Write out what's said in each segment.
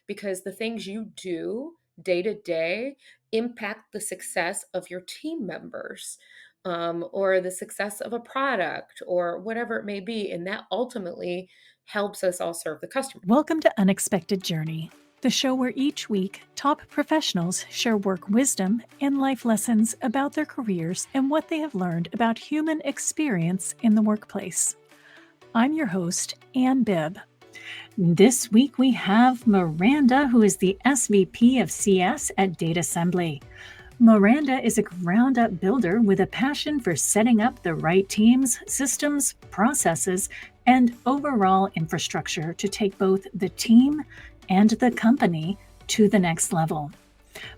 because the things you do day to day impact the success of your team members, or the success of a product or whatever it may be. And that ultimately helps us all serve the customer. Welcome to Unexpected Journey, the show where each week top professionals share work wisdom and life lessons about their careers and what they have learned about human experience in the workplace. I'm your host, Ann Bibb. This week we have Miranda, who is the SVP of CS at Data Assembly. Miranda is a ground up builder with a passion for setting up the right teams, systems, processes, and overall infrastructure to take both the team and the company to the next level.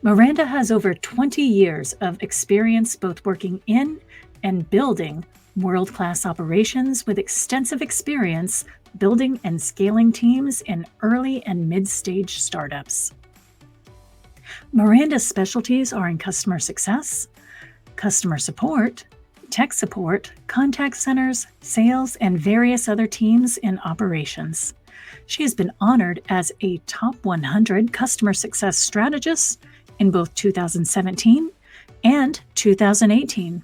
Miranda has over 20 years of experience both working in and building world-class operations with extensive experience building and scaling teams in early and mid-stage startups. Miranda's specialties are in customer success, customer support, tech support, contact centers, sales, and various other teams in operations. She has been honored as a top 100 customer success strategist in both 2017 and 2018,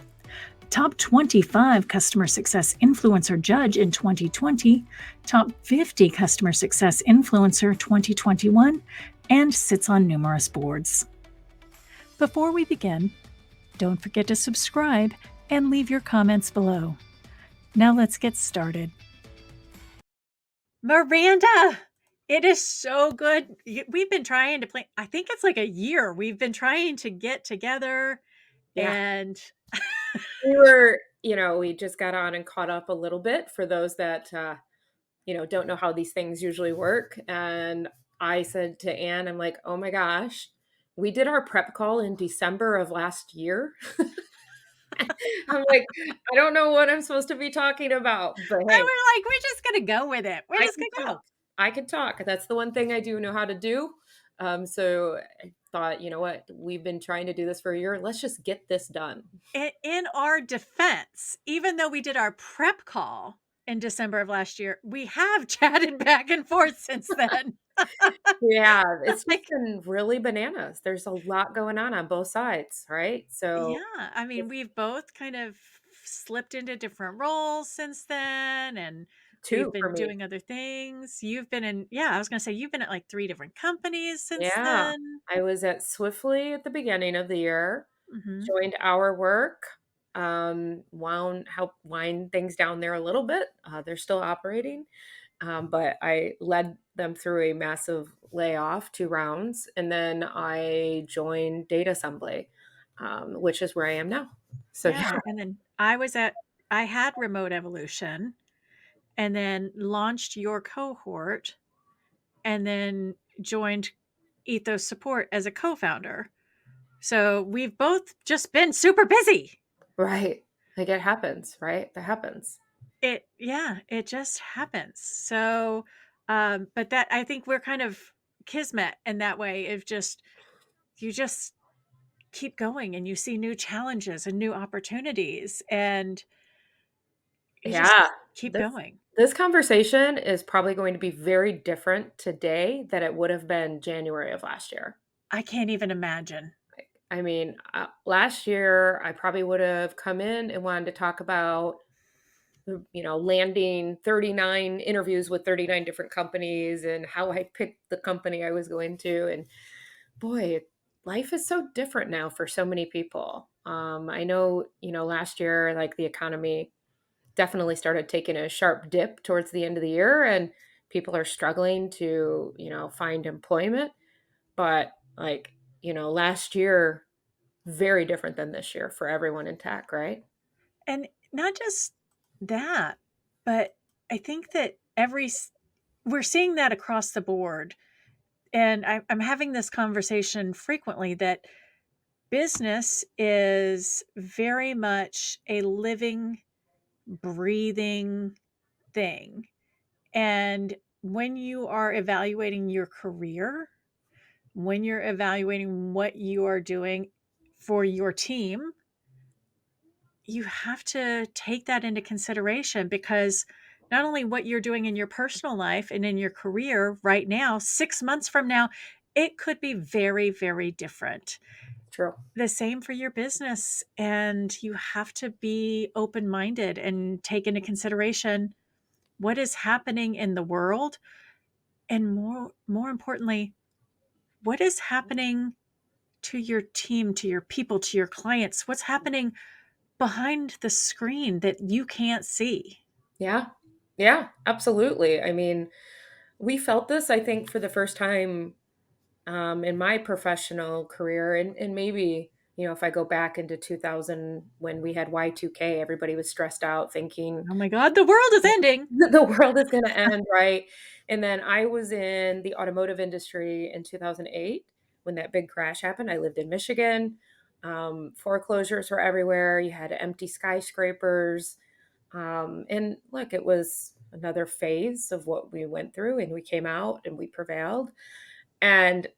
top 25 customer success influencer judge in 2020, top 50 customer success influencer 2021, and sits on numerous boards. Before we begin, don't forget to subscribe and leave your comments below. Now let's get started. Miranda, it is so good. We've been trying to play, I think it's like a year. We've been trying to get together Yeah. and We just got on and caught up a little bit for those that, don't know how these things usually work. And I said to Anne, I'm like, oh my gosh, we did our prep call in December of last year. I'm like, I don't know what I'm supposed to be talking about, but we're hey, like, we're just going to go with it. We're I just can going to go. talk. I can talk. That's the one thing I do know how to do. So I thought, you know what? We've been trying to do this for a year. Let's just get this done. In our defense, even though we did our prep call in December of last year, we have chatted back and forth since then. Yeah, it's just Like, been really bananas. There's a lot going on both sides, right? So yeah, I mean, it's we've both kind of slipped into different roles since then, and we've 2 for been me. doing other things. You've been in, yeah, I was going to say, you've been at like 3 different companies since Yeah. then. I was at Swiftly at the beginning of the year, Hmm. joined Our Work, helped wind things down there a little bit. They're still operating, but I led them through a massive layoff, 2 rounds, and then I joined Data Assembly, which is where I am now. So yeah. Yeah. And then I had Remote Evolution and then launched your cohort and then joined Ethos Support as a co-founder. So we've both just been super busy. Right. Like, it happens, right? That happens. It just happens. So, but that I think we're kind of kismet in that way of just you just keep going and you see new challenges and new opportunities and you just Yeah. keep This going. this conversation is probably going to be very different today than it would have been January of last year. I can't even imagine. I mean, last year, I probably would have come in and wanted to talk about, landing 39 interviews with 39 different companies and how I picked the company I was going to. And boy, life is so different now for so many people. I know, last year, like the economy definitely started taking a sharp dip towards the end of the year, and people are struggling to, find employment. But like, last year, very different than this year for everyone in tech, right? And not just that, but I think that we're seeing that across the board. And I'm having this conversation frequently that business is very much a living, breathing thing. And when you are evaluating your career, when you're evaluating what you are doing for your team, you have to take that into consideration because not only what you're doing in your personal life and in your career right now, 6 months from now, it could be very, very different. True. The same for your business, and you have to be open-minded and take into consideration what is happening in the world, and more importantly, what is happening to your team, to your people, to your clients? What's happening behind the screen that you can't see? Yeah. Yeah, absolutely. I mean, we felt this, I think, for the first time in my professional career. And maybe, if I go back into 2000 when we had Y2K, everybody was stressed out thinking Oh my god, the world is ending. the world is going to end, right? And then I was in the automotive industry in 2008 when that big crash happened. I lived in Michigan. Foreclosures were everywhere. You had empty skyscrapers. And look, it was another phase of what we went through, and we came out and we prevailed. And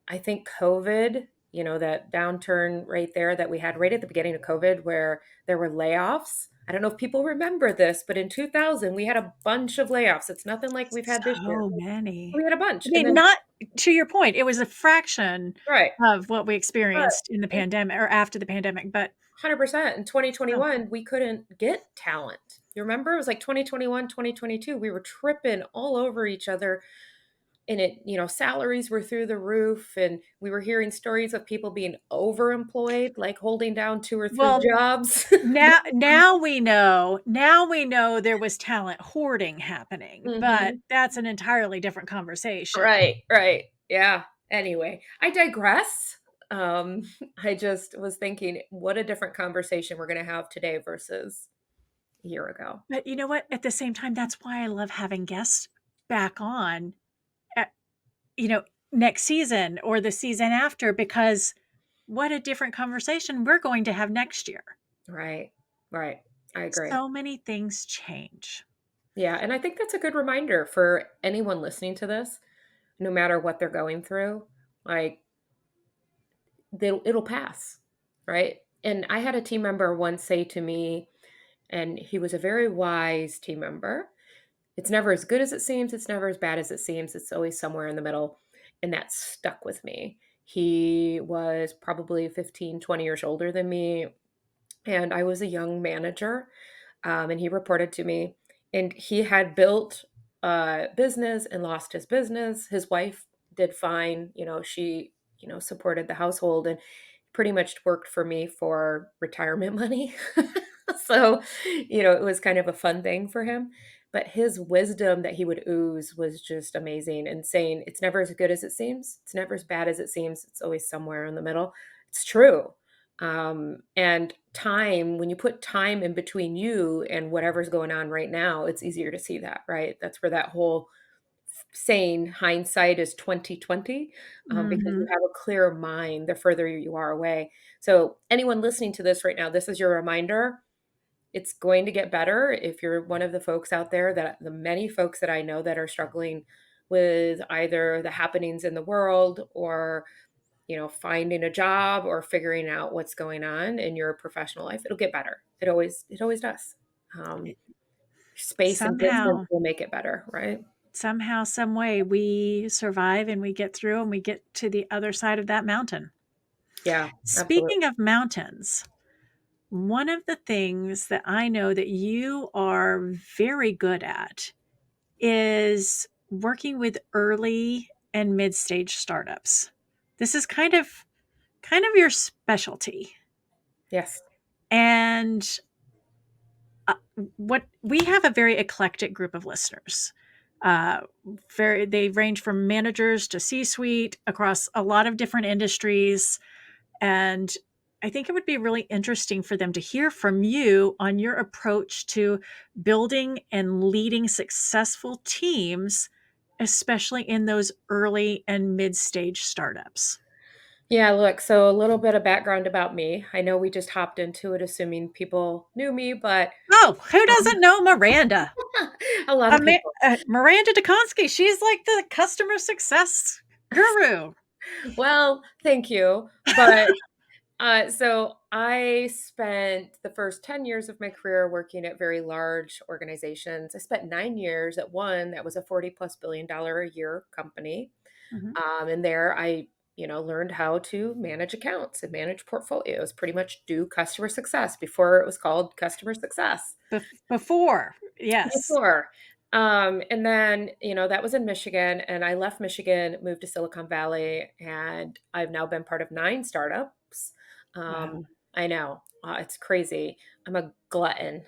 I think COVID, that downturn right there that we had right at the beginning of COVID, where there were layoffs. I don't know if people remember this, but in 2000, we had a bunch of layoffs. It's nothing like we've had this year. So many. We had a I bunch. And mean, then, not to your point, it was a fraction right. of what we But experienced in the in pandemic or after the pandemic, but 100% in oh, 2021, we couldn't get talent. You remember? It was like 2021, 2022. We were tripping all over each other, and salaries were through the roof, and we were hearing stories of people being overemployed, like holding down 2 or 3 well, jobs. now we know there was talent hoarding happening, but Mhm. that's an entirely different conversation. Right, right. Yeah. Anyway, I digress. Um, I just was thinking what a different conversation we're gonna have today versus a year ago. But you know what? At the same time, that's why I love having guests back on, at, you know, next season or the season after, because what a different conversation we're going to have next year. Right, right. I agree. So many things change. Yeah, and I think that's a good reminder for anyone listening to this, no matter what they're going through, like, it'll pass, right? And I had a team member once say to me, and he was a very wise team member, "It's never as good as it seems, it's never as bad as it seems, it's always somewhere in the middle." And that stuck with me. He was probably 15, 20 years older than me, and I was a young manager, and he reported to me, and he had built a business and lost his business. His wife did fine, she, supported the household and pretty much worked for me for retirement money. So, it was kind of a fun thing for him. But his wisdom that he would ooze was just amazing, and saying, "It's never as good as it seems. It's never as bad as it seems. It's always somewhere in the middle." It's true. And time, when you put time in between you and whatever's going on right now, it's easier to see that, right? That's where that whole saying hindsight is 2020, because you Mhm. have a clearer mind the further you are away. So anyone listening to this right now, this is your reminder. It's going to get better if you're one of the folks out there, that the many folks that I know that are struggling with either the happenings in the world, or finding a job, or figuring out what's going on in your professional life. It'll get better. It always does. Um, Space and distance Somehow, will make it better, right? somehow, some way we survive and we get through and we get to the other side of that mountain. Yeah, absolutely. Speaking of mountains, one of the things that I know that you are very good at is working with early and mid-stage startups. This is kind of your specialty. Yes. And what we have a very eclectic group of listeners. Uh, they range from managers to C-suite across a lot of different industries, and I think it would be really interesting for them to hear from you on your approach to building and leading successful teams, especially in those early and mid-stage startups. Yeah, look, so a little bit of background about me. I know we just hopped into it assuming people knew me, but Oh, who um, doesn't know Miranda? a lot of people. Miranda DeKonsky, she's like the customer success guru. Well, thank you. But So I spent the first 10 years of my career working at very large organizations. I spent 9 years at one that was a 40 plus $1 billion a year company. Mhm. And there I, learned how to manage accounts and manage portfolios, pretty much do customer success before it was called customer success. Before, yes. Before. And then, that was in Michigan, and I left Michigan, moved to Silicon Valley, and I've now been part of 9 startups. Wow. I know, it's crazy. I'm a glutton.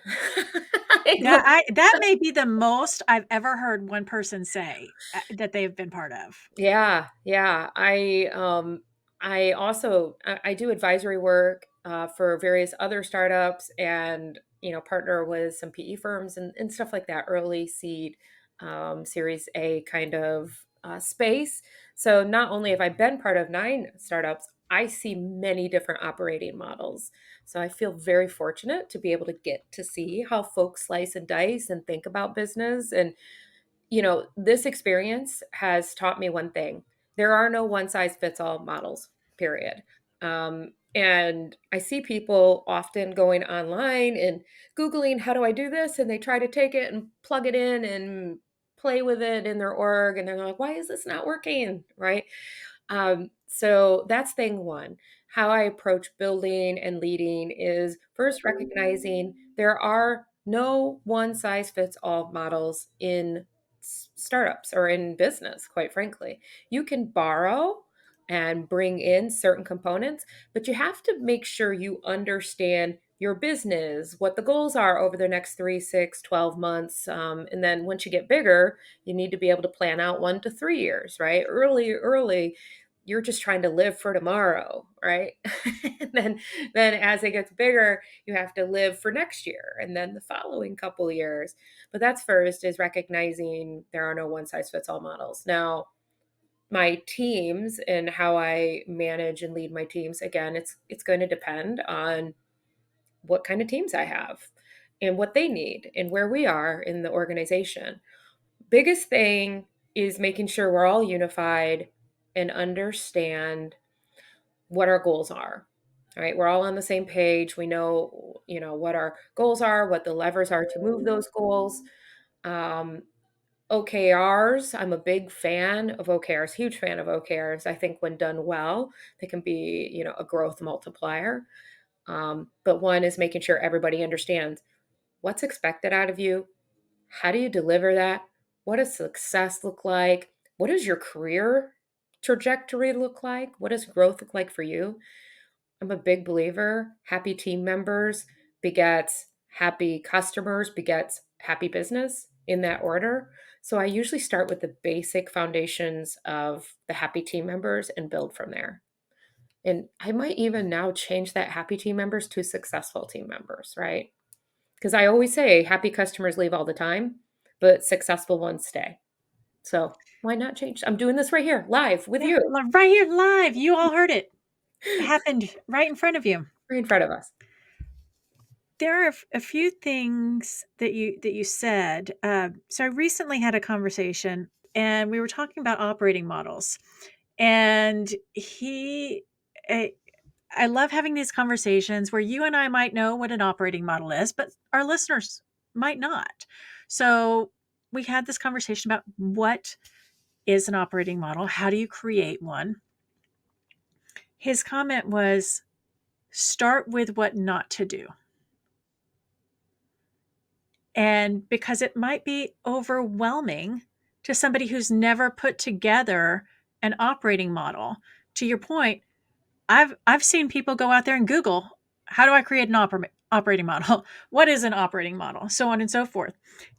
That may be the most I've ever heard one person say, that they've been part of. Yeah, yeah. I also I do advisory work for various other startups, and partner with some PE firms and stuff like that, early seed, Series A kind of space. So not only have I been part of 9 startups, I see many different operating models. So I feel very fortunate to be able to get to see how folks slice and dice and think about business. And this experience has taught me one thing. There are no one size fits all models, period. And I see people often going online and Googling, how do I do this? And they try to take it and plug it in and play with it in their org. And they're like, why is this not working? Right. So that's thing one. How I approach building and leading is first recognizing there are no one size fits all models in startups or in business, quite frankly. You can borrow and bring in certain components, but you have to make sure you understand your business, what the goals are over the next 3, 6, 12 months. And then once you get bigger, you need to be able to plan out 1 to 3 years, right? Early, you're just trying to live for tomorrow, right? And then as it gets bigger, you have to live for next year and then the following couple years. But that's first, is recognizing there are no one size fits all models. Now, my teams and how I manage and lead my teams, again, it's going to depend on what kind of teams I have and what they need and where we are in the organization. Biggest thing is making sure we're all unified and understand what our goals are. All right, we're all on the same page. We know, what our goals are, what the levers are to move those goals. Um, OKRs, I'm a big fan of OKRs, huge fan of OKRs. I think when done well, they can be, a growth multiplier. But one is making sure everybody understands what's expected out of you. How do you deliver that? What does success look like? What does your career trajectory look like? What does growth look like for you? I'm a big believer. Happy team members begets happy customers, begets happy business, in that order. So I usually start with the basic foundations of the happy team members and build from there. And I might even now change that happy team members to successful team members, right? Because I always say happy customers leave all the time, but successful ones stay. So why not change? I'm doing this right here, live with Yeah, you, right here live. You all heard it. It happened right in front of you. right in front of us. There are a few things that you said. So I recently had a conversation, and we were talking about operating models. And I, I love having these conversations where you and I might know what an operating model is, but our listeners might not. So we had this conversation about what is an operating model? How do you create one? His comment was start with what not to do. And because it might be overwhelming to somebody who's never put together an operating model. To your point, I've seen people go out there and Google, how do I create an operating model? What is an operating model? So on and so forth.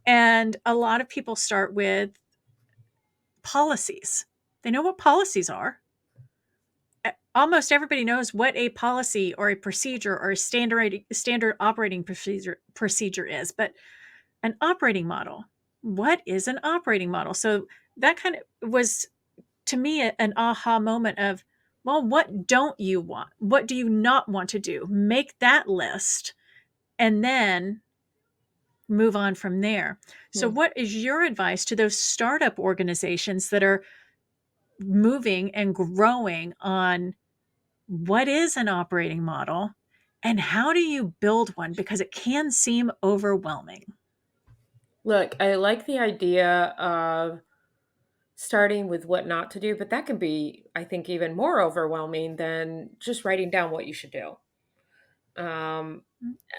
And a lot of people start with policies. They know what policies are. Almost everybody knows what a policy or a procedure or a standard operating procedure is, but an operating model. What is an operating model? So that kind of was to me an aha moment of, well, what don't you want? What do you not want to do? Make that list and then move on from there. So, Hmm. what is your advice to those startup organizations that are moving and growing on what is an operating model and how do you build one? Because it can seem overwhelming. Look, I like the idea of starting with what not to do, but that can be, I think, even more overwhelming than just writing down what you should do. Um,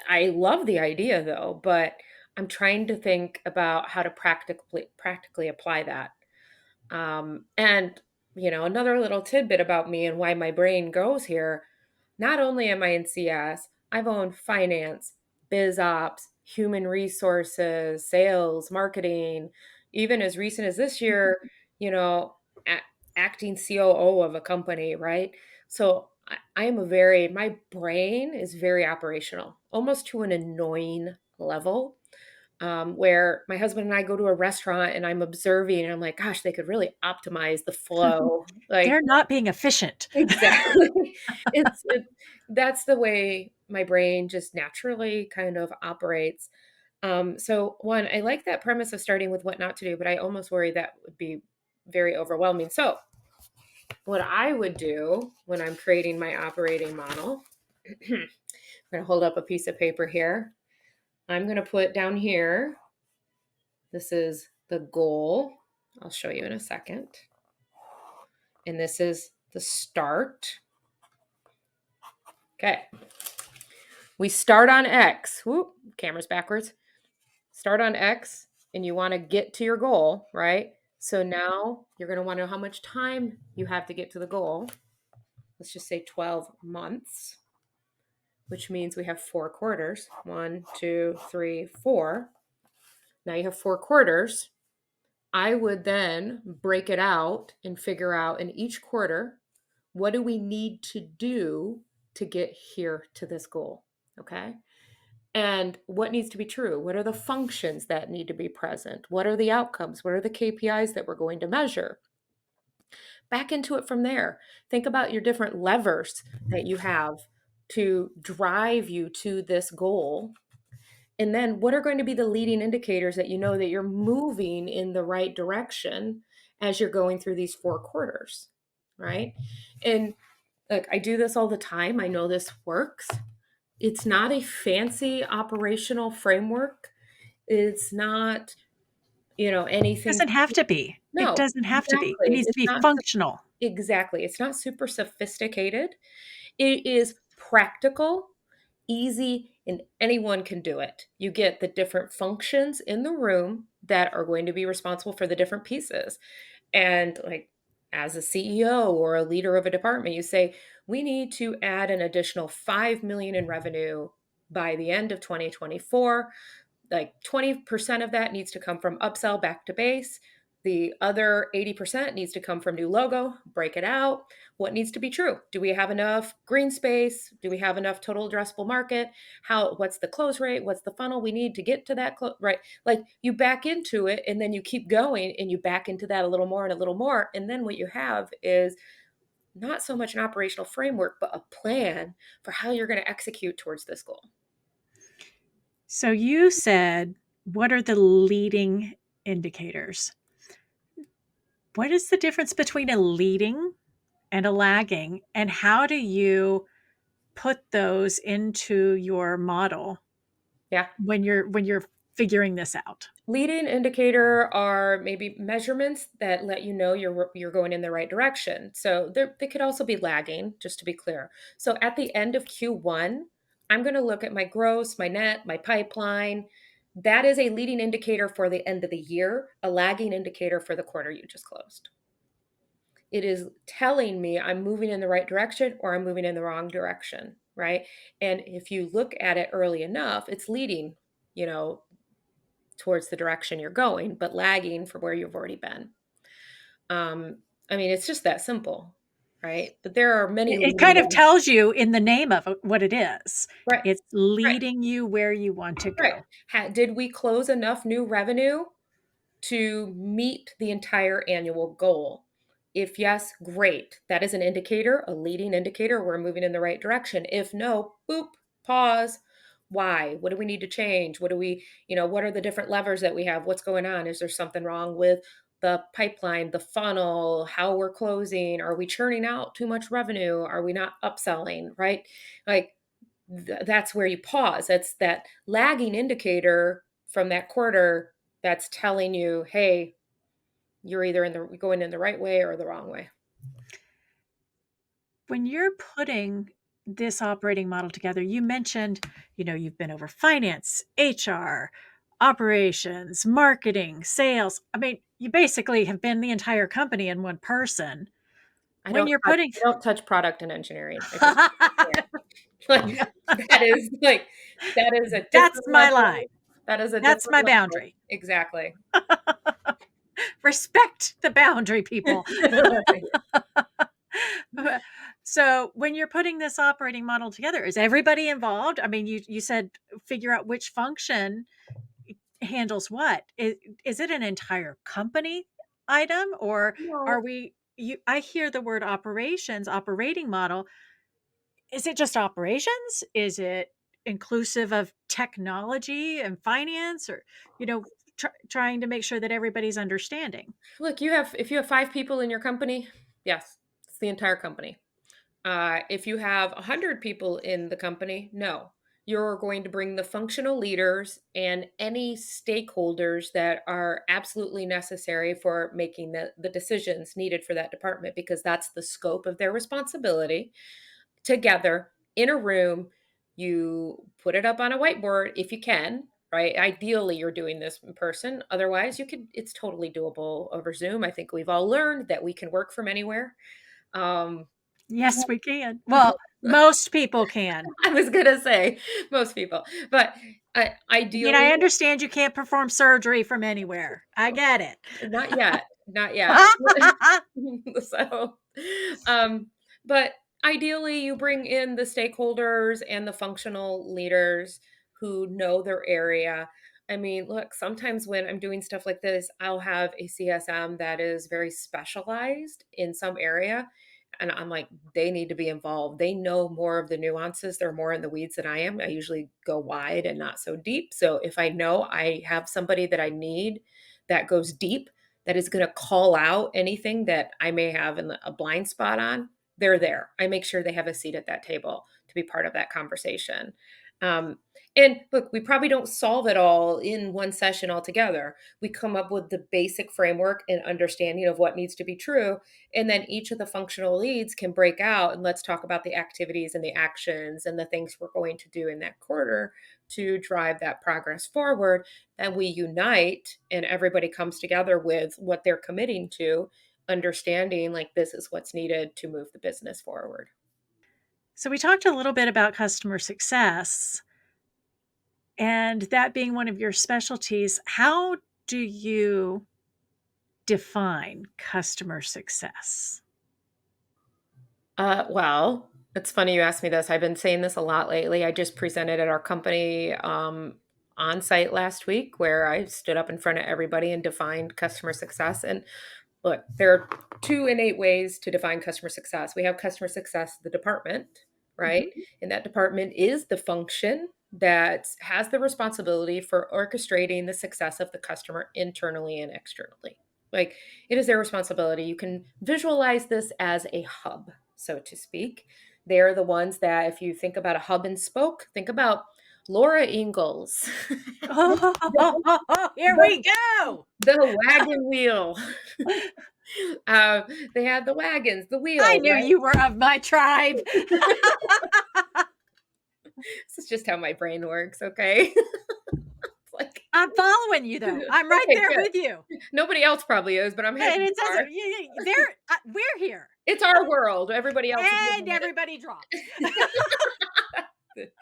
I love the idea though, but I'm trying to think about how to practically apply that. And another little tidbit about me and why my brain goes here. Not only am I in CS, I've owned finance, biz ops, human resources, sales, marketing, even as recent as this year, you know, a- acting COO of a company, right? So I am my brain is very operational, almost to an annoying level, where my husband and I go to a restaurant and I'm observing and I'm like, gosh, they could really optimize the flow. Like, They're not being efficient. exactly. It that's the way my brain just naturally kind of operates. So one, I like that premise of starting with what not to do, but I almost worry that would be very overwhelming. So what I would do when I'm creating my operating model, I'm going to hold up a piece of paper here. I'm going to put down here, this is the goal. I'll show you in a second. And this is the start. Okay. We start on X. Whoop, camera's backwards. Start on X and you want to get to your goal, right? So now you're going to want to know how much time you have to get to the goal. Let's just say 12 months, which means we have 4 quarters. 1, 2, 3, 4. Now you have 4 quarters. I would then break it out and figure out in each quarter, what do we need to do to get here to this goal? Okay. And what needs to be true? What are the functions that need to be present? What are the outcomes? What are the KPIs that we're going to measure? Back into it from there. Think about your different levers that you have to drive you to this goal. And then what are going to be the leading indicators that you know that you're moving in the right direction as you're going through these 4 quarters, right? And like I do this all the time. I know this works. It's not a fancy operational framework. It's not, anything. Doesn't have to be. It No, doesn't have to be. It exactly. needs to It's be not functional. exactly. It's not super sophisticated. It is practical, easy, and anyone can do it. You get the different functions in the room that are going to be responsible for the different pieces. And like as a CEO or a leader of a department, you say, we need to add an additional 5 million in revenue by the end of 2024. Like 20% of that needs to come from upsell back to base. The other 80% needs to come from new logo. Break it out. What needs to be true? Do we have enough green space? Do we have enough total addressable market? What's the close rate? What's the funnel we need to get to that right? Like you back into it and then you keep going and you back into that a little more and a little more. And then what you have is not so much an operational framework, but a plan for how you're going to execute towards this goal. So you said, what are the leading indicators? What is the difference between a leading and a lagging? And how do you put those into your model Yeah. when you're figuring this out? Leading indicator are maybe measurements that let you know you're going in the right direction. So they could also be lagging, just to be clear. So at the end of Q1, I'm going to look at my gross, my net, my pipeline. That is a leading indicator for the end of the year, a lagging indicator for the quarter you just closed. It is telling me I'm moving in the right direction or I'm moving in the wrong direction, right? And if you look at it early enough, it's leading, you know, towards the direction you're going, but lagging from where you've already been. Um, I mean, it's just that simple, right? But there are many It leading kind of ones. tells you in the name of what it is. Right, It's right, leading you where you want to right. go. Did we close enough new revenue to meet the entire annual goal? If yes, great. That is an indicator, a leading indicator. We're moving in the right direction. If no, boop, pause. Why? What do we need to change? What are the different levers that we have? What's going on? Is there something wrong with the pipeline, the funnel, how we're closing, are we churning out too much revenue? Are we not upselling, right? Like that's where you pause. That's that lagging indicator from that quarter that's telling you, hey, you're either going in the right way or the wrong way. When you're putting this operating model together, you mentioned, you've been over finance, HR, operations, marketing, sales. I mean, you basically have been the entire company in one person. When you're putting I don't touch product and engineering. I just can't. Like that is like that is a That's different my line. level. That is a That's different my level. boundary. Exactly. Respect the boundary, people. So when you're putting this operating model together, is everybody involved? I mean, you said figure out which function handles what. Is it an entire company item, or are No. we you I hear the word operations, operating model. Is it just operations? Is it inclusive of technology and finance, or trying to make sure that everybody's understanding? Look, if you have 5 people in your company, yes, it's the entire company. If you have 100 people in the company, no. You're going to bring the functional leaders and any stakeholders that are absolutely necessary for making the decisions needed for that department because that's the scope of their responsibility together in a room. You put it up on a whiteboard if you can, right? Ideally, you're doing this in person. Otherwise, it's totally doable over Zoom. I think we've all learned that we can work from anywhere. Um, Yes, we can. Well, most people can. I was gonna say most people, but I mean, ideally, I understand you can't perform surgery from anywhere. I get it. not yet, not yet. So, um, but ideally, you bring in the stakeholders and the functional leaders who know their area. I mean, look, sometimes when I'm doing stuff like this, I'll have a CSM that is very specialized in some area. And I'm like, they need to be involved. They know more of the nuances. They're more in the weeds than I am. I usually go wide and not so deep. So if I know I have somebody that I need that goes deep, that is going to call out anything that I may have a blind spot on, they're there. I make sure they have a seat at that table to be part of that conversation. Um, and look, we probably don't solve it all in one session altogether. We come up with the basic framework and understanding of what needs to be true. And then each of the functional leads can break out and let's talk about the activities and the actions and the things we're going to do in that quarter to drive that progress forward. And we unite and everybody comes together with what they're committing to, understanding like this is what's needed to move the business forward. So we talked a little bit about customer success, and that being one of your specialties. How do you define customer success? Well, it's funny you asked me this. I've been saying this a lot lately. I just presented at our company on site last week where I stood up in front of everybody and defined customer success. And look, there are two innate ways to define customer success. We have customer success, the department, right? Mhm. And that department is the function that has the responsibility for orchestrating the success of the customer internally and externally. Like it is their responsibility. You can visualize this as a hub, so to speak. They're the ones that, if you think about a hub and spoke, think about Laura Ingalls, Here the, we go. the wagon wheel. uh, they had the wagons, the I wheel, knew right? you were of my tribe. This is just how my brain works, okay? It's like, I'm following you, though. I'm right okay, there good. with you. Nobody else probably is, but I'm happy And you it says are. there. We're here, It's our world. Everybody else is and living in everybody dropped. it.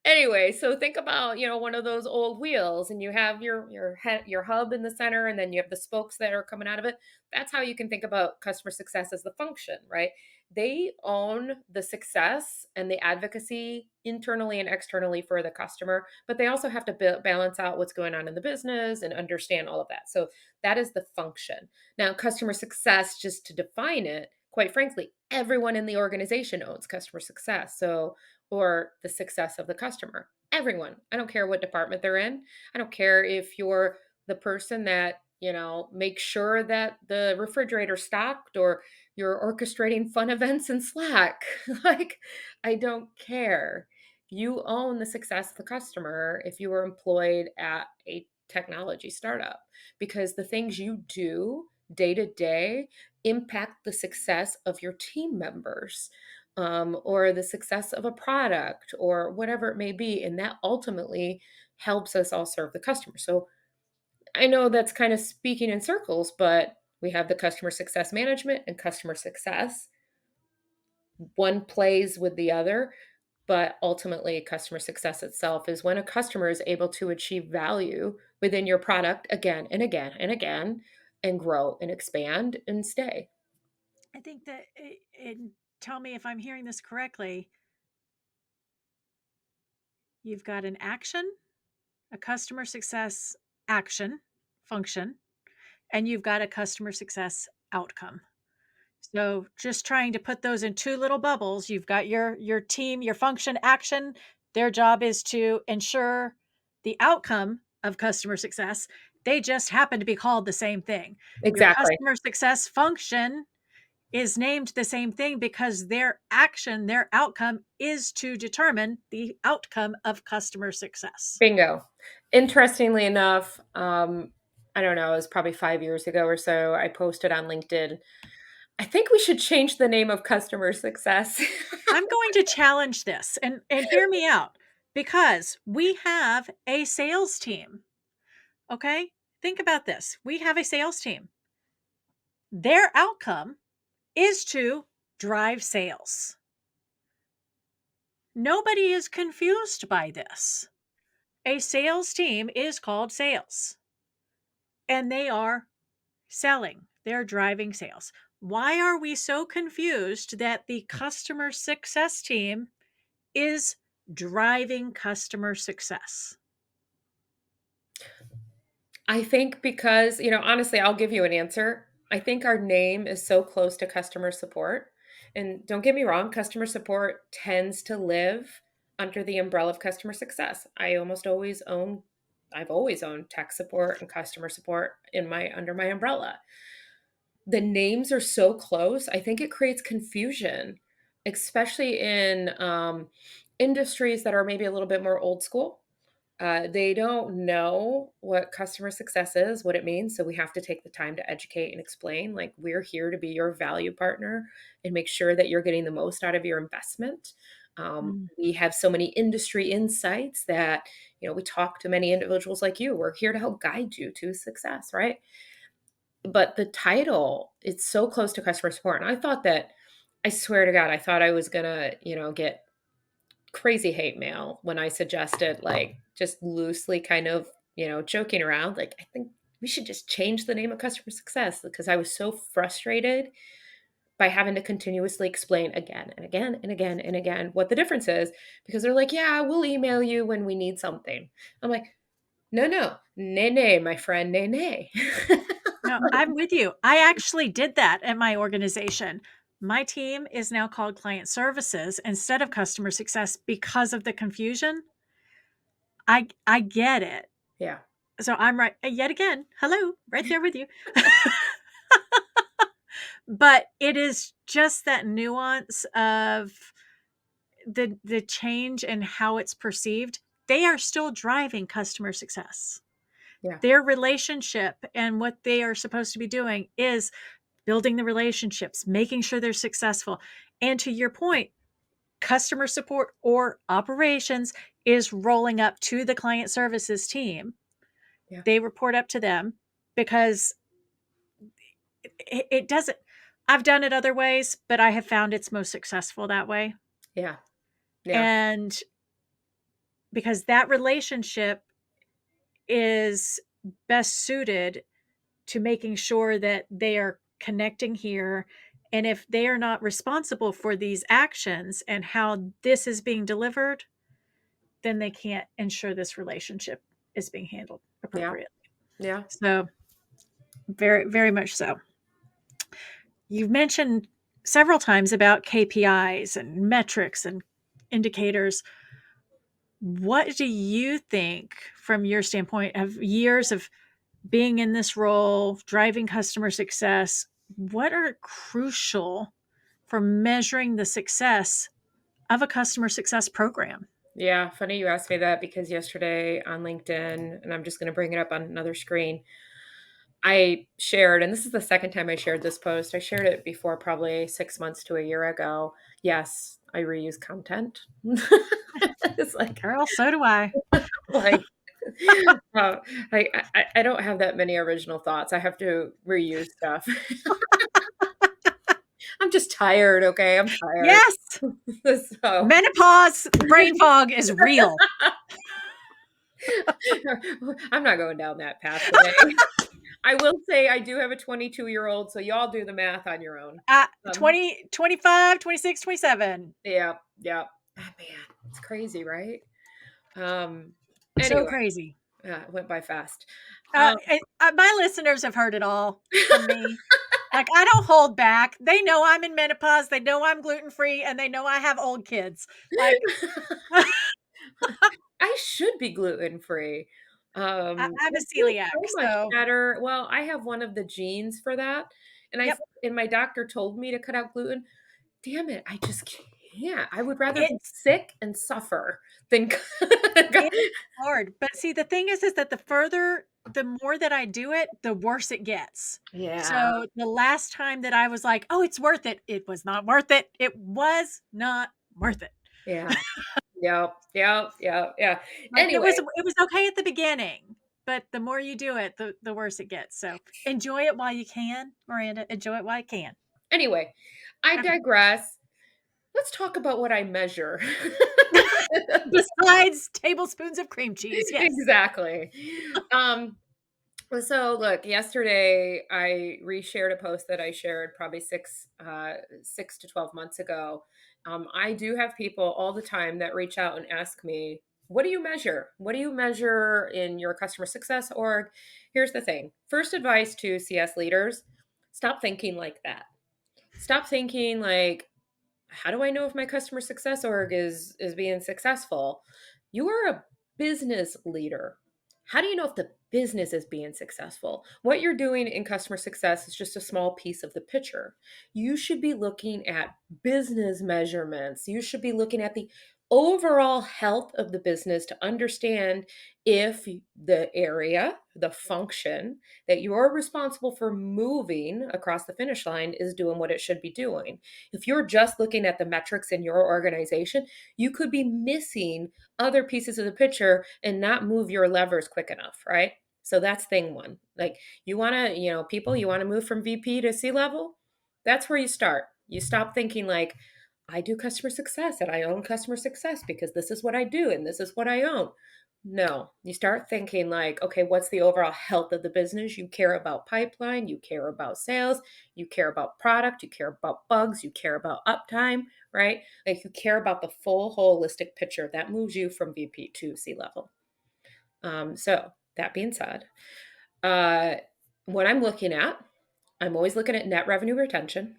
Anyway, so think about, one of those old wheels and you have your hub in the center and then you have the spokes that are coming out of it. That's how you can think about customer success as the function, right? They own the success and the advocacy internally and externally for the customer, but they also have to balance out what's going on in the business and understand all of that. So that is the function. Now, customer success, just to define it, quite frankly, everyone in the organization owns customer success. So or the success of the customer. Everyone. I don't care what department they're in. I don't care if you're the person that make sure that the refrigerator's stocked, or you're orchestrating fun events in Slack. Like, I don't care. You own the success of the customer if you were employed at a technology startup, because the things you do day to day impact the success of your team members, or the success of a product, or whatever it may be. And that ultimately helps us all serve the customer. So I know that's kind of speaking in circles, but we have the customer success management and customer success. One plays with the other, but ultimately, customer success itself is when a customer is able to achieve value within your product again and again and again, and grow and expand and stay. I think that, and tell me if I'm hearing this correctly, you've got an action, a customer success action function, and you've got a customer success outcome. So just trying to put those in two little bubbles. You've got your team, your function action. Their job is to ensure the outcome of customer success. They just happen to be called the same thing. Your Exactly. customer success function is named the same thing because their action, their outcome is to determine the outcome of customer success. Bingo. Interestingly enough, I don't know, it was probably 5 years ago or so, I posted on LinkedIn, I think we should change the name of customer success. I'm going to challenge this and hear me out because we have a sales team. Okay? Think about this. We have a sales team. Their outcome is to drive sales. Nobody is confused by this. A sales team is called sales, and they are selling, they're driving sales. Why are we so confused that the customer success team is driving customer success? I think because, honestly, I'll give you an answer. I think our name is so close to customer support. And don't get me wrong, customer support tends to live under the umbrella of customer success. I've always owned tech support and customer support under my umbrella. The names are so close. I think it creates confusion, especially in industries that are maybe a little bit more old school. They don't know what customer success is, what it means. So we have to take the time to educate and explain, like, we're here to be your value partner and make sure that you're getting the most out of your investment. Mm. We have so many industry insights that, we talk to many individuals like you. We're here to help guide you to success, right? But the title, it's so close to customer support. And I thought that, I swear to God, I thought I was going to, get crazy hate mail when I suggested, like, just loosely kind of, joking around, like, I think we should just change the name of customer success, because I was so frustrated by having to continuously explain again and again and again and again what the difference is, because they're like, yeah, we'll email you when we need something. I'm like, no, no, nay, nay, my friend, nay, nay. No, I'm with you. I actually did that at my organization. My team is now called client services instead of customer success because of the confusion. I get it. Yeah. So I'm right yet again. Hello, right there with you. But it is just that nuance of the change and how it's perceived. They are still driving customer success. Yeah. Their relationship and what they are supposed to be doing is building the relationships, making sure they're successful. And to your point, customer support or operations is rolling up to the client services team. Yeah. They report up to them because it doesn't. I've done it other ways, but I have found it's most successful that way. Yeah. Yeah. And because that relationship is best suited to making sure that they are connecting here. And if they are not responsible for these actions and how this is being delivered, then they can't ensure this relationship is being handled Yeah. appropriately. Yeah. So, very, very much so. You've mentioned several times about KPIs and metrics and indicators. What do you think, from your standpoint, of years of being in this role, driving customer success, what are crucial for measuring the success of a customer success program? Yeah, funny you asked me that because yesterday on LinkedIn, and I'm just going to bring it up on another screen, I shared, and this is the second time I shared this post. I shared it before probably 6 months to a year ago. Yes, I reuse content. It's Girl, so do I. like uh, I don't have that many original thoughts. I have to reuse stuff. I'm just tired. Okay, I'm tired. Yes, So menopause brain fog is real. I'm not going down that path today. I will say I do have a 22-year-old, so y'all do the math on your own. Um, 20, 25, 26, 27. yeah, yeah. Ah, man, it's crazy, right? Um, So anyway, crazy. it went by fast. Um, My listeners have heard it all from me. Like, I don't hold back. They know I'm in menopause. They know I'm gluten free, and they know I have old kids. Like, I should be gluten free. I'm a I feel celiac. so much So, better. Well, I have one of the genes for that, and yep. my doctor told me to cut out gluten. Damn it, I just can't. I would rather be It's sick and suffer than it's hard. But see, the thing is that the more that I do it, the worse it gets. Yeah, So the last time that I was like, oh, it's worth it was not worth it. It was not worth it. yeah. Yep, yep, yep, yeah. Like, Anyway, it was okay at the beginning, but the more you do it, the worse it gets. So enjoy it while you can, Miranda. Enjoy it while you can. anyway, I Okay. digress. Let's talk about what I measure. Besides tablespoons of cream cheese, yes. Exactly. Um, so look, yesterday I reshared a post that I shared probably 6 to 12 months ago. I do have people all the time that reach out and ask me, what do you measure? What do you measure in your customer success org? Here's the thing. First advice to CS leaders, stop thinking like that. Stop thinking like, how do I know if my customer success org is being successful? You are a business leader. How do you know if the business is being successful? What you're doing in customer success is just a small piece of the picture. You should be looking at business measurements. You should be looking at the overall health of the business to understand if the area, the function that you're responsible for moving across the finish line is doing what it should be doing. If you're just looking at the metrics in your organization, you could be missing other pieces of the picture and not move your levers quick enough, right? So that's thing one. Like you want to, people, you want to move from VP to C level? That's where you start. You stop thinking like, I do customer success and I own customer success because this is what I do and this is what I own. No, you start thinking like, okay, what's the overall health of the business? You care about pipeline, you care about sales, you care about product, you care about bugs, you care about uptime, right? Like you care about the full holistic picture that moves you from VP to C level. So that being said, uh, what I'm looking at, I'm always looking at net revenue retention.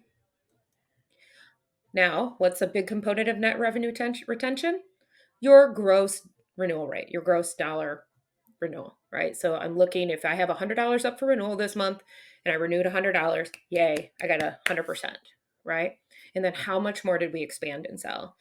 Now, what's a big component of net revenue retention? Your gross renewal rate, your gross dollar renewal, right? So I'm looking if I have $100 up for renewal this month and I renewed $100, yay, I got 100%, right? And then how much more did we expand and sell?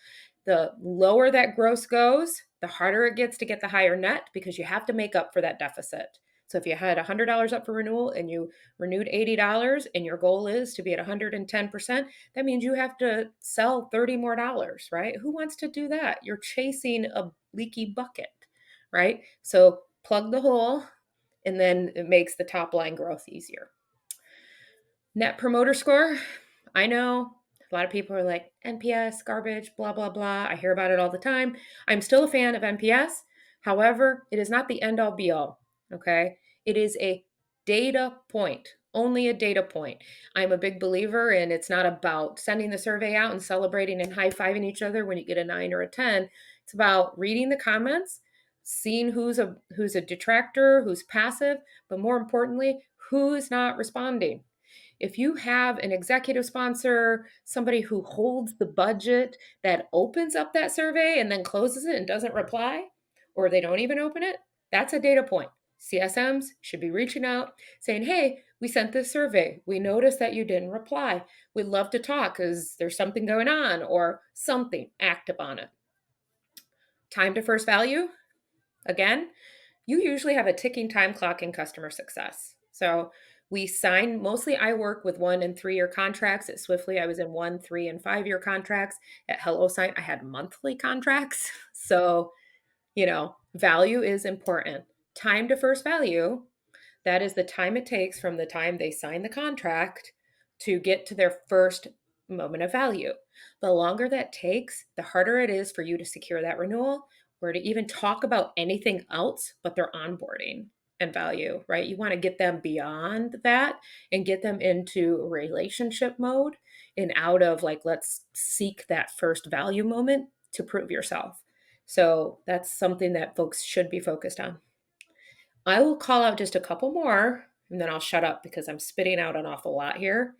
The lower that gross goes, the harder it gets to get the higher net because you have to make up for that deficit. So if you had $100 up for renewal and you renewed $80 and your goal is to be at 110%, that means you have to sell 30 more dollars, right? Who wants to do that? You're chasing a leaky bucket, right? So plug the hole and then it makes the top line growth easier. Net promoter score, I know a lot of people are like, NPS, garbage, blah, blah, blah. I hear about it all the time. I'm still a fan of NPS. However, it is not the end all be all. Okay. It is a data point, only a data point. I'm a big believer in it's not about sending the survey out and celebrating and high fiving each other when you get a 9 or a 10. It's about reading the comments, seeing who's a detractor, who's passive, but more importantly, who's not responding. If you have an executive sponsor, somebody who holds the budget that opens up that survey and then closes it and doesn't reply, or they don't even open it, that's a data point. CSMs should be reaching out saying, hey, we sent this survey. We noticed that you didn't reply. We'd love to talk because there's something going on or something. Act upon it. Time to first value. Again, you usually have a ticking time clock in customer success. So we sign, mostly I work with 1 and 3 year contracts. At Swiftly, I was in 1, 3, and 5 year contracts. At HelloSign, I had monthly contracts. So, value is important. Time to first value, that is the time it takes from the time they sign the contract to get to their first moment of value. The longer that takes, the harder it is for you to secure that renewal or to even talk about anything else but their onboarding and value, right? You want to get them beyond that and get them into relationship mode and out of like, let's seek that first value moment to prove yourself. So that's something that folks should be focused on. I will call out just a couple more and then I'll shut up because I'm spitting out an awful lot here.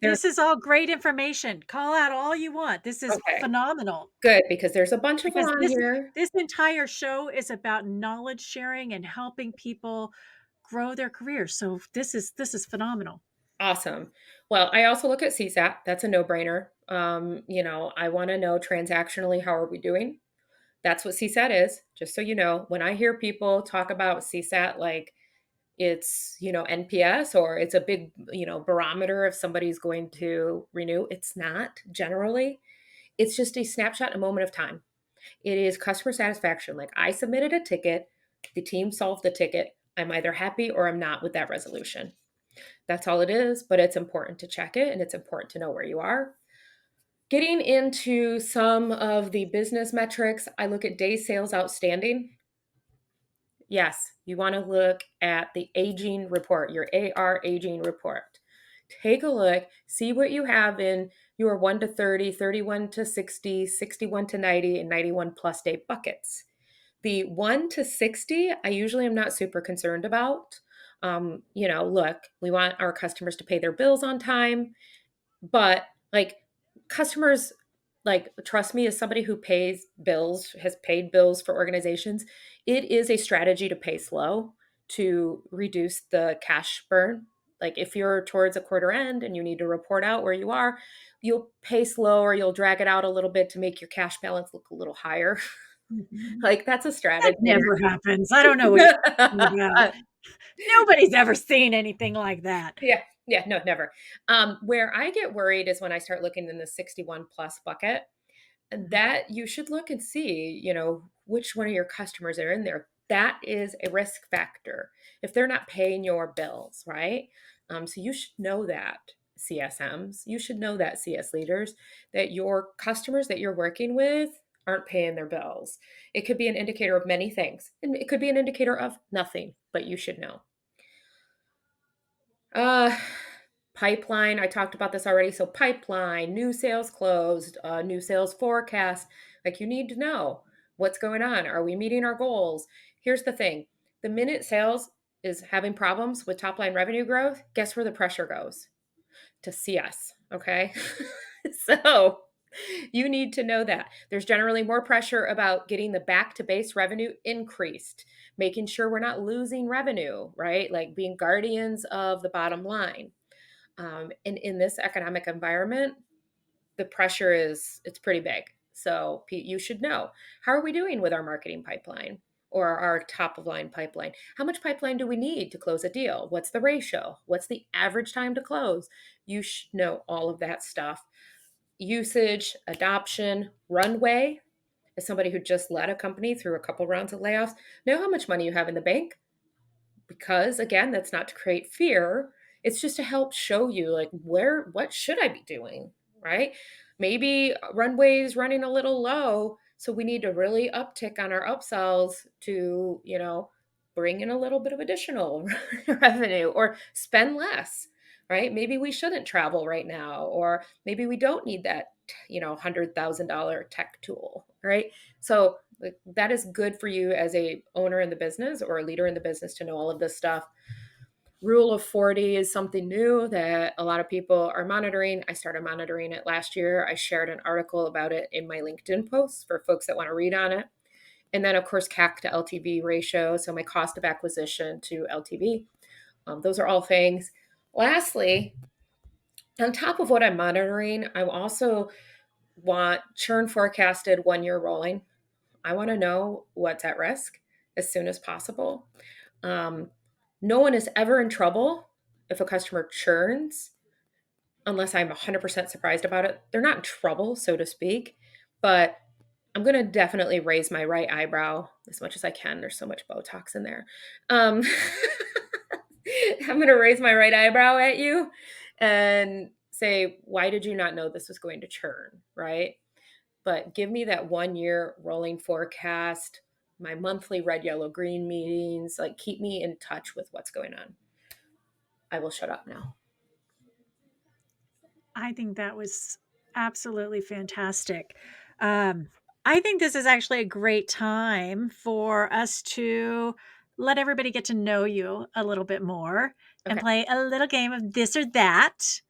There's This is all great information. Call out all you want. This is okay, phenomenal good because there's a bunch of them because on here. this entire show is about knowledge sharing and helping people grow their careers. So this is phenomenal. Awesome. Well, I also look at CSAT. That's a no-brainer. I want to know transactionally how are we doing? That's what CSAT is, just so you know. When I hear people talk about CSAT like it's, NPS or it's a big, barometer if somebody's going to renew, it's not generally. It's just a snapshot, a moment of time. It is customer satisfaction. Like I submitted a ticket, the team solved the ticket. I'm either happy or I'm not with that resolution. That's all it is, but it's important to check it and it's important to know where you are. Getting into some of the business metrics, I look at day sales outstanding. Yes, you want to look at the aging report, your AR aging report. Take a look, see what you have in your 1 to 30, 31 to 60, 61 to 90, and 91 plus day buckets. The 1 to 60, I usually am not super concerned about. Look, we want our customers to pay their bills on time, but like customers, like trust me, as somebody who pays bills, has paid bills for organizations, it is a strategy to pay slow to reduce the cash burn. Like if you're towards a quarter end and you need to report out where you are, you'll pay slow or you'll drag it out a little bit to make your cash balance look a little higher. Mhm. Like that's a That strategy. never happens. I don't know what you're talking about. Nobody's ever seen anything like that. Yeah, yeah, no, never. Where I get worried is when I start looking in the 61 plus bucket, and Mhm. that you should look and see, which one of your customers are in there. That is a risk factor if they're not paying your bills, right? So you should know that, CSMs. You should know that, CS leaders, that your customers that you're working with aren't paying their bills. It could be an indicator of many things, and it could be an indicator of nothing, but you should know. Uh, Pipeline, I talked about this already. So pipeline, new sales closed, new sales forecast. Like you need to know what's going on. Are we meeting our goals? Here's the thing. The minute sales is having problems with top line revenue growth, guess where the pressure goes? To CS. Okay. So you need to know that there's generally more pressure about getting the back to base revenue increased, making sure we're not losing revenue, right? Like being guardians of the bottom line. And in this economic environment, the pressure it's pretty big. So Pete, you should know, how are we doing with our marketing pipeline or our top of line pipeline? How much pipeline do we need to close a deal? What's the ratio? What's the average time to close? You should know all of that stuff. Usage, adoption, runway. As somebody who just led a company through a couple rounds of layoffs, know how much money you have in the bank, because again, that's not to create fear. It's just to help show you like what should I be doing, right? Maybe runway is running a little low, so we need to really uptick on our upsells to, bring in a little bit of additional revenue or spend less, right? Maybe we shouldn't travel right now, or maybe we don't need that, $100,000 tech tool, right? So like, that is good for you as a owner in the business or a leader in the business to know all of this stuff. Rule of 40 is something new that a lot of people are monitoring. I started monitoring it last year. I shared an article about it in my LinkedIn post for folks that want to read on it. And then, of course, CAC to LTV ratio. So my cost of acquisition to LTV. Those are all things. Lastly, on top of what I'm monitoring, I also want churn forecasted 1 year rolling. I want to know what's at risk as soon as possible. Um, no one is ever in trouble if a customer churns, unless I'm 100% surprised about it. They're not in trouble, so to speak, but I'm going to definitely raise my right eyebrow as much as I can. There's so much Botox in there. Um, I'm going to raise my right eyebrow at you and say, why did you not know this was going to churn? Right. But give me that 1 year rolling forecast, my monthly red, yellow, green meetings, like keep me in touch with what's going on. I will shut up now. I think that was absolutely fantastic. Um, I think this is actually a great time for us to let everybody get to know you a little bit more and Okay. play a little game of this or that.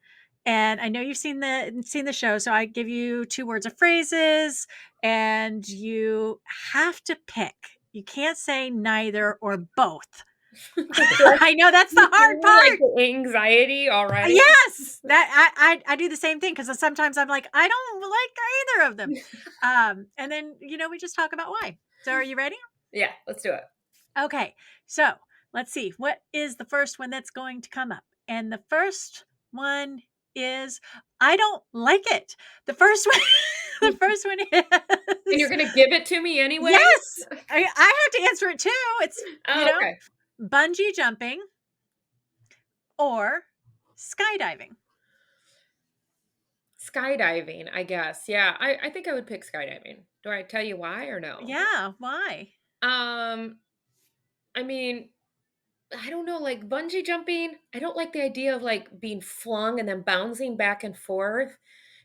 And I know you've seen the show, so I give you two words or phrases, and you have to pick. You can't say neither or both. I know that's the You hard gave me like part. the anxiety already. Yes, that I do the same thing because sometimes I'm like, I don't like either of them. And then we just talk about why. So are you ready? Yeah, let's do it. Okay, so let's see. What is the first one that's going to come up? And the first one is I don't like it. The first one, the first one And you're is gonna give it to me anyway? yes. I have to answer it too. It's Oh, okay. bungee jumping or skydiving. Skydiving, I guess. Yeah, I think I would pick skydiving. Do I tell you why or no? Yeah, why? Um, I mean, I don't know, like bungee jumping, I don't like the idea of like being flung and then bouncing back and forth.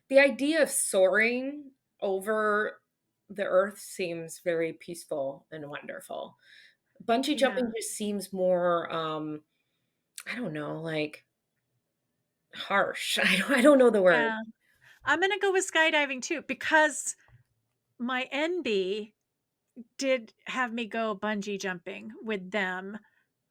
The idea of soaring over the earth seems very peaceful and wonderful. Bungee Yeah. jumping just seems more I don't know, like harsh. I don't know the word. Yeah. I'm gonna go with skydiving too because my NB did have me go bungee jumping with them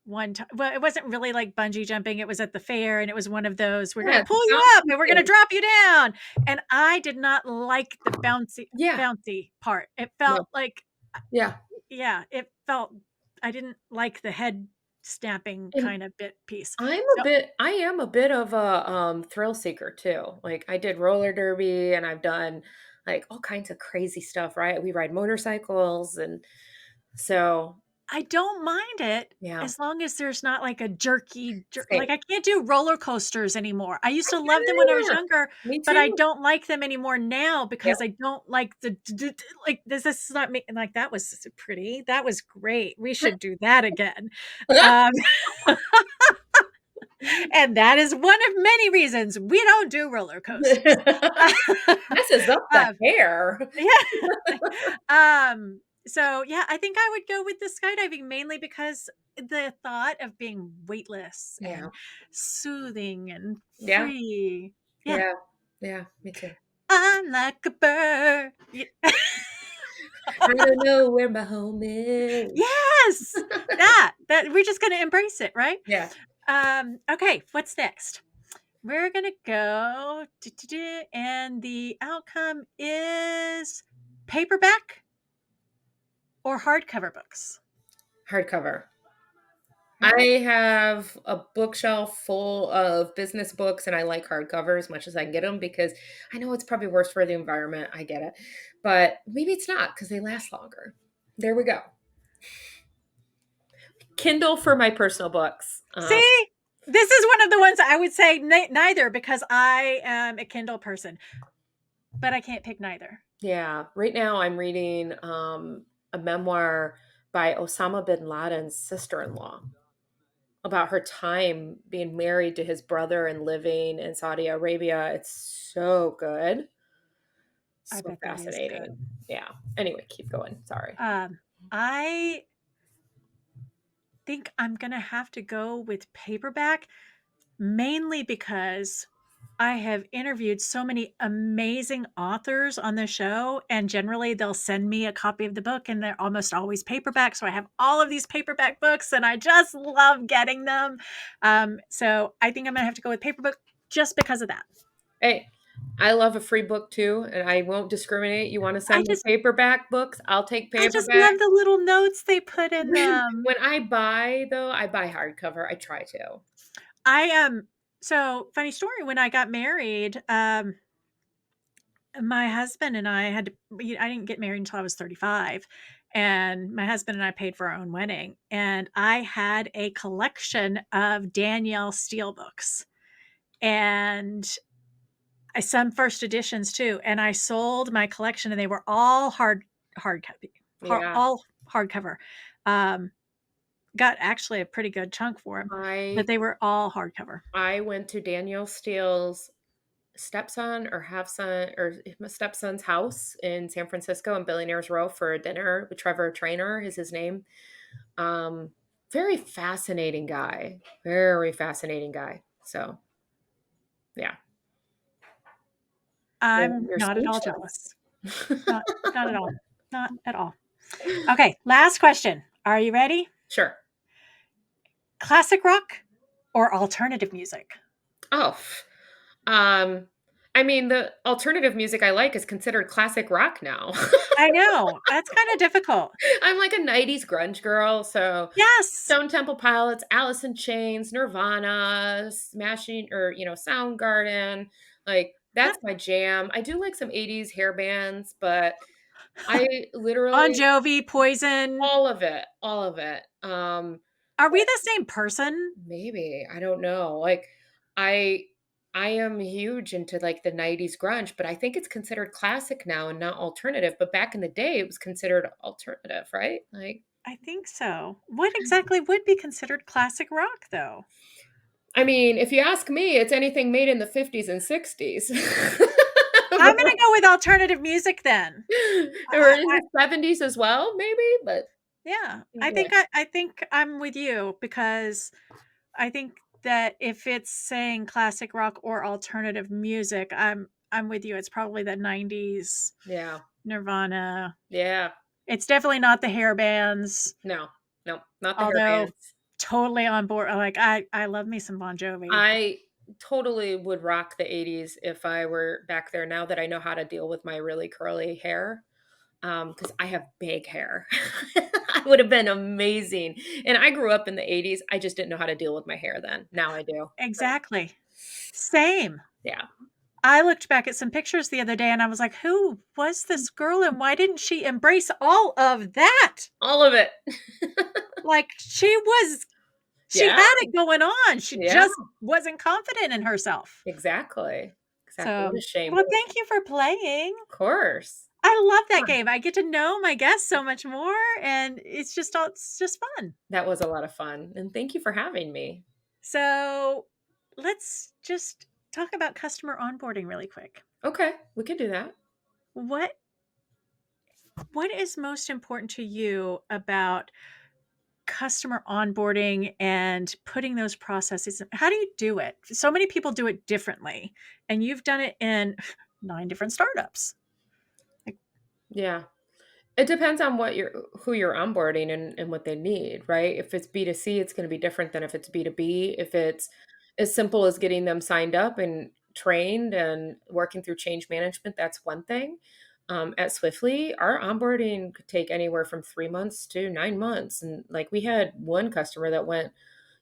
one time. Well, it wasn't really like bungee jumping, it was at the fair, and it was one of those, "We're Yeah, gonna it's a pull you up, bouncy and we're gonna thing. drop you down," and I did not like the Yeah. bouncy part. It No. felt like Yeah. yeah, it felt I didn't like the head snapping And kind of bit piece. So I am a bit of a thrill seeker too. Like I did roller derby and I've done like all kinds of crazy stuff, right? We ride motorcycles and so I don't mind it yeah. as long as there's not like a jerky Same. like, I can't do roller coasters anymore. I used to love them when I was Yeah. younger, Me but I too. don't like them anymore now Yep. because I don't like the d d d like, this is not me like, that was pretty. That was great. We should do that again. Um, and that is one of many reasons we don't do roller coasters. Messes up the Um, hair. yeah. So yeah, I think I would go with the skydiving mainly because the thought of being weightless Yeah. and soothing and Yeah. free. Yeah. Yeah. Yeah. Me too. I'm like a bird. I don't know where my home is. Yes. That we're just gonna embrace it, right? Yeah. Okay, what's next? We're gonna go and the outcome is paperback or hardcover books. Hardcover. I Really? have a bookshelf full of business books, and I like hardcover as much as I can get them because I know it's probably worse for the environment. I get it. But maybe it's not because they last longer. There we go. Kindle for my personal books. See? This is one of the ones I would say neither because I am a Kindle person, but I can't pick neither. Yeah. Right now, I'm reading a memoir by Osama bin Laden's sister in law about her time being married to his brother and living in Saudi Arabia. It's so good. I So bet that is good. fascinating. Yeah. Anyway, keep going. Sorry. I think I'm gonna have to go with paperback mainly because I have interviewed so many amazing authors on the show, and generally they'll send me a copy of the book, and they're almost always paperback. So I have all of these paperback books, and I just love getting them. So I think I'm gonna have to go with paperback just because of that. Hey, I love a free book too, and I won't discriminate. You want to I send me just paperback books? I'll take I just paperback. love the little notes they put in them. When I buy though, I buy hardcover. I try to. I so funny story, when I got married, my husband and I had to I didn't get married until I was 35, and my husband and I paid for our own wedding, and I had a collection of Danielle Steele books, and some first editions too, and I sold my collection, and they were all hard copy, Yeah. all hardcover. Um, got actually a pretty good chunk for them, but I they were all hardcover. I went to Danielle Steele's stepson or half son or my stepson's house in San Francisco in Billionaires Row for a dinner with Trevor Trainer is his name. Um, Very fascinating guy. Very fascinating guy. So yeah, I'm you're not at all speechless. jealous. Not not at all. Not at all. Okay, last question. Are you ready? Sure. Classic rock or alternative music? Oh, um, I mean, the alternative music I like is considered classic rock now. I know. That's kinda difficult. I'm like a 90s grunge girl, so Yes. Stone Temple Pilots, Alice in Chains, Nirvana, Smashing or, Soundgarden, like, Yep. that's my jam. I do like some 80s hair bands, but I Bon literally Jovi, Poison. all of it, all of it. Are we the same person? Maybe, I don't know, like, I I am huge into, like, the 90s grunge, but I think it's considered classic now and not alternative, but back in the day, it was considered alternative, right? Like I think so. What exactly would be considered classic rock, though? I mean, if you ask me, it's anything made in the '50s and '60s. I'm gonna go with alternative music then. Or I in I the '70s as well, maybe, but yeah, yeah. I think I'm with you, because I think that if it's saying classic rock or alternative music, I'm with you. It's probably the 90s, Yeah. Nirvana. Yeah. It's definitely not the hair bands, No. No, not the hair although bands. totally on board. Like, I love me some Bon Jovi. I totally would rock the '80s if I were back there now that I know how to deal with my really curly hair. Because I have big hair. I would have been amazing. And I grew up in the '80s. I just didn't know how to deal with my hair then. Now I do. So, Exactly. Same. yeah. I looked back at some pictures the other day, and I was like, "Who was this girl, and why didn't she embrace all of that?" All of it. Like, she Yeah, had it going on. She yeah, just wasn't confident in herself. exactly. Exactly. What So, a shame. well, thank you for playing. Of course. I love that Fun. game. I get to know my guests so much more, and it's just fun. That was a lot of fun, and thank you for having me. So, let's just talk about customer onboarding really quick. Okay, we can do that. What what is most important to you about customer onboarding and putting those processes, how do you do it? So many people do it differently, and you've done it in 9 different startups. Like, Yeah. It depends on what you're who you're onboarding and what they need, right? If it's B2C, it's gonna be different than if it's B2B. If it's as simple as getting them signed up and trained and working through change management, that's one thing. At Swiftly, our onboarding could take anywhere from 3 months to 9 months, and, like, we had one customer that went,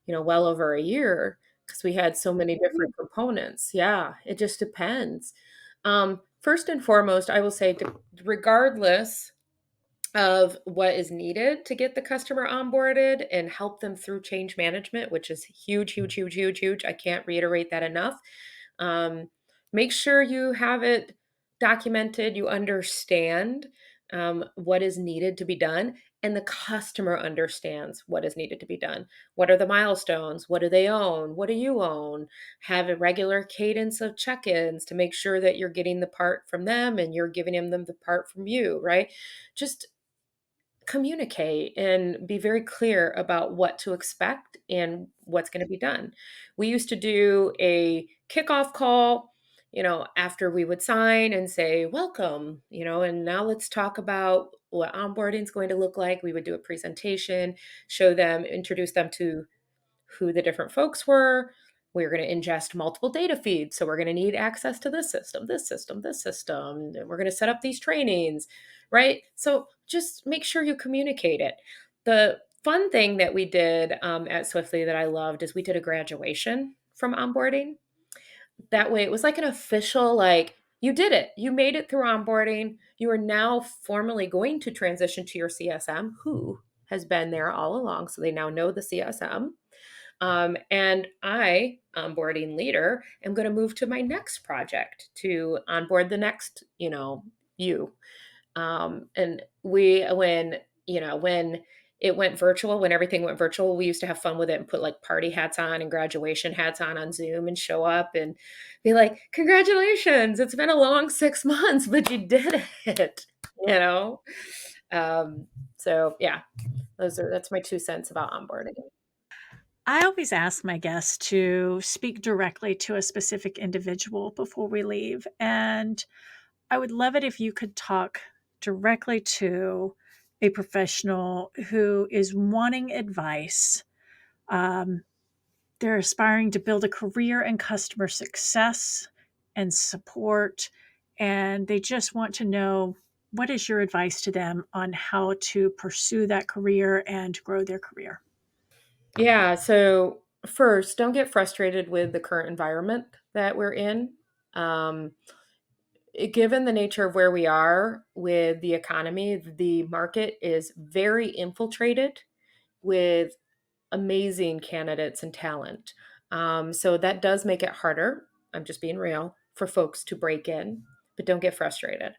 well over a year because we had so many different components. Yeah, it just depends. First and foremost, I will say regardless of what is needed to get the customer onboarded and help them through change management, which is huge, huge, huge, huge, huge. I can't reiterate that enough. Um, Make sure you have it documented, you understand what is needed to be done, and the customer understands what is needed to be done. What are the milestones? What do they own? What do you own? Have a regular cadence of check ins to make sure that you're getting the part from them and you're giving them the part from you, right? Just communicate and be very clear about what to expect and what's going to be done. We used to do a kickoff call, after we would sign and say, welcome, and now let's talk about what onboarding is going to look like. We would do a presentation, show them, introduce them to who the different folks were. We're going to ingest multiple data feeds. So we're going to need access to this system, this system, this system. And we're going to set up these trainings, right? So just make sure you communicate it. The fun thing that we did at Swiftly that I loved is we did a graduation from onboarding. That way it was like an official, like, you did it. You made it through onboarding. You are now formally going to transition to your CSM, who has been there all along. So they now know the CSM. And I, onboarding leader, am going to move to my next project to onboard the next, you. And when it went virtual, when everything went virtual, we used to have fun with it and put like party hats on and graduation hats on Zoom and show up and be like, congratulations, it's been a long 6 months, but you did it, you know? Um, so yeah, that's my 2 cents about onboarding. I always ask my guests to speak directly to a specific individual before we leave. And I would love it if you could talk directly to a professional who is wanting advice. Um, they're aspiring to build a career in customer success and support, and they just want to know, what is your advice to them on how to pursue that career and grow their career? Yeah. So first, don't get frustrated with the current environment that we're in. Um, Given the nature of where we are with the economy, the market is very infiltrated with amazing candidates and talent. So that does make it harder. I'm just being real for folks to break in, but don't get frustrated.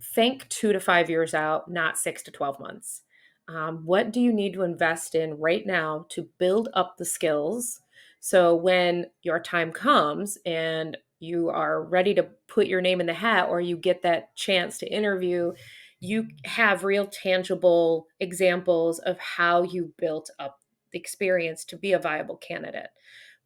Think 2 to 5 years out, not 6 to 12 months. What do you need to invest in right now to build up the skills? So when your time comes and you are ready to put your name in the hat or you get that chance to interview, you have real tangible examples of how you built up the experience to be a viable candidate.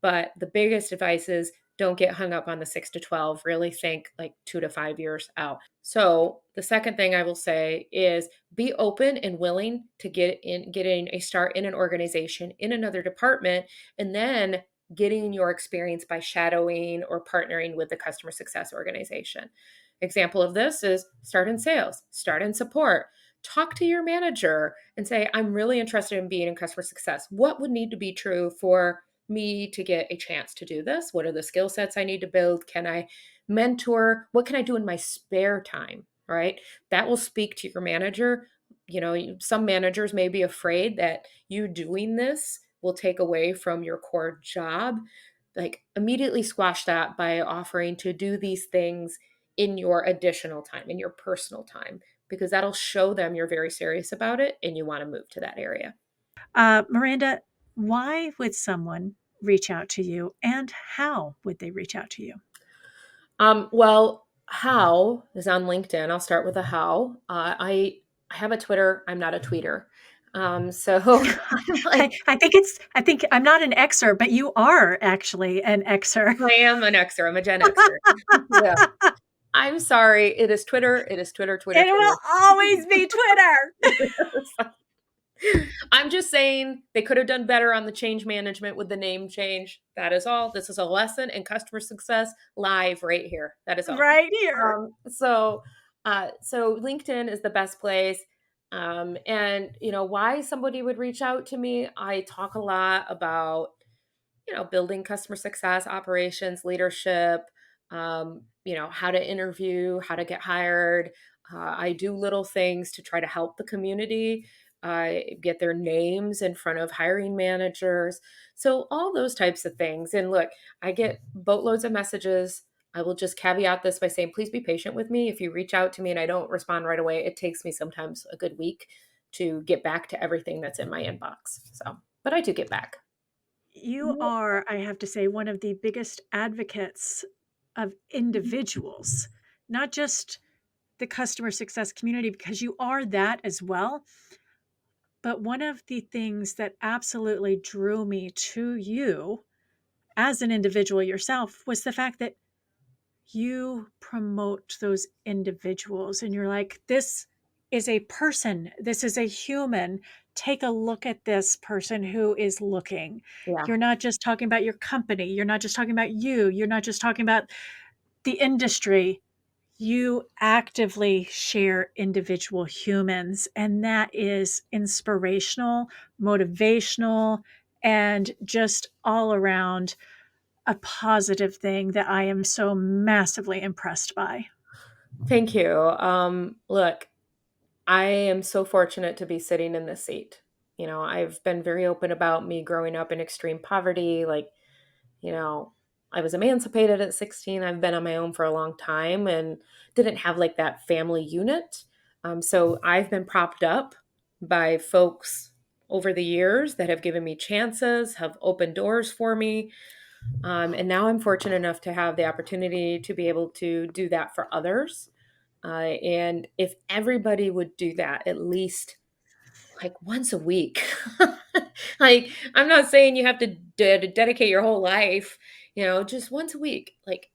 But the biggest advice is don't get hung up on the 6 to 12. Really think like 2 to 5 years out. So the second thing I will say is be open and willing to getting a start in an organization, in another department, and then getting your experience by shadowing or partnering with the customer success organization. Example of this is start in sales, start in support, talk to your manager and say, I'm really interested in being in customer success. What would need to be true for me to get a chance to do this? What are the skill sets I need to build? Can I mentor? What can I do in my spare time? Right? That will speak to your manager. Some managers may be afraid that you doing this will take away from your core job. Like, immediately squash that by offering to do these things in your additional time, in your personal time, because that'll show them you're very serious about it and you want to move to that area. Miranda, why would someone reach out to you, and how would they reach out to you? Well, how is on LinkedIn. I'll start with a how. I have a Twitter. I'm not a tweeter. So I'm like, I think I'm not an Xer, but you are actually an Xer. I am an Xer. I'm a Gen Xer. Yeah. I'm sorry. It is Twitter. It is Twitter, Twitter, It will always be Twitter. Twitter. I'm just saying they could have done better on the change management with the name change. That is all. This is a lesson in customer success live right here. That is all. Right here. So LinkedIn is the best place. And why somebody would reach out to me. I talk a lot about building customer success, operations, leadership, how to interview, how to get hired. I do little things to try to help the community get their names in front of hiring managers. So, all those types of things. And look, I get boatloads of messages. I will just caveat this by saying, please be patient with me. If you reach out to me and I don't respond right away, it takes me sometimes a good week to get back to everything that's in my inbox. So, but I do get back. You are, I have to say, one of the biggest advocates of individuals, not just the customer success community, because you are that as well. But one of the things that absolutely drew me to you as an individual yourself was the fact that you promote those individuals and you're like, this is a person, this is a human. Take a look at this person who is looking. Yeah. You're not just talking about your company, you're not just talking about you, you're not just talking about the industry. You actively share individual humans, and that is inspirational, motivational, and just all around a positive thing that I am so massively impressed by. Thank you. Look, I am so fortunate to be sitting in this seat. I've been very open about me growing up in extreme poverty. You know, I was emancipated at 16. I've been on my own for a long time and didn't have like that family unit. So I've been propped up by folks over the years that have given me chances, have opened doors for me. And now I'm fortunate enough to have the opportunity to be able to do that for others. And if everybody would do that at least like once a week, like I'm not saying you have to dedicate your whole life, just once a week, like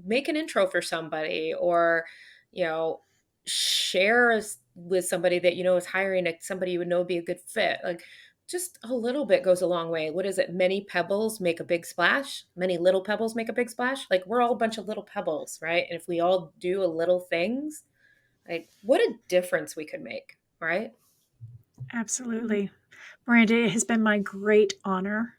make an intro for somebody or, you know, with somebody that you know is hiring somebody you would know would be a good fit. Like just a little bit goes a long way. What is it? Many pebbles make a big splash. Many little pebbles make a big splash. Like we're all a bunch of little pebbles, right? And if we all do a little things, like what a difference we could make, right? Absolutely. Miranda, it has been my great honor.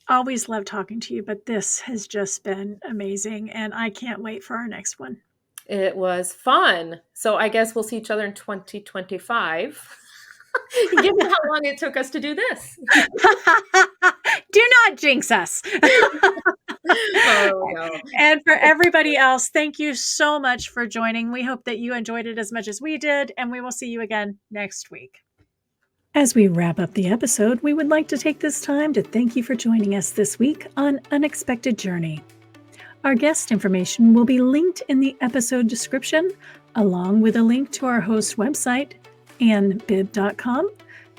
Always love talking to you, but this has just been amazing, and I can't wait for our next one. It was fun. So I guess we'll see each other in 2025. Given how long it took us to do this. Do not jinx us. Oh, no. And for everybody else, thank you so much for joining. We hope that you enjoyed it as much as we did, and we will see you again next week. As we wrap up the episode, we would like to take this time to thank you for joining us this week on Unexpected Journey. Our guest information will be linked in the episode description, along with a link to our host website, annbib.com,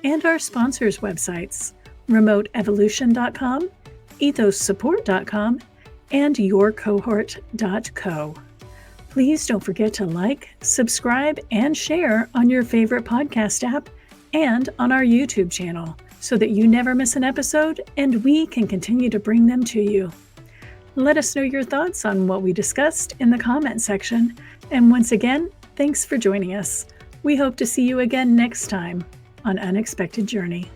and our sponsors' websites, remoteevolution.com, ethossupport.com, and yourcohort.co. Please don't forget to like, subscribe, and share on your favorite podcast app and on our YouTube channel so that you never miss an episode and we can continue to bring them to you. Let us know your thoughts on what we discussed in the comment section. And once again, thanks for joining us. We hope to see you again next time on Unexpected Journey.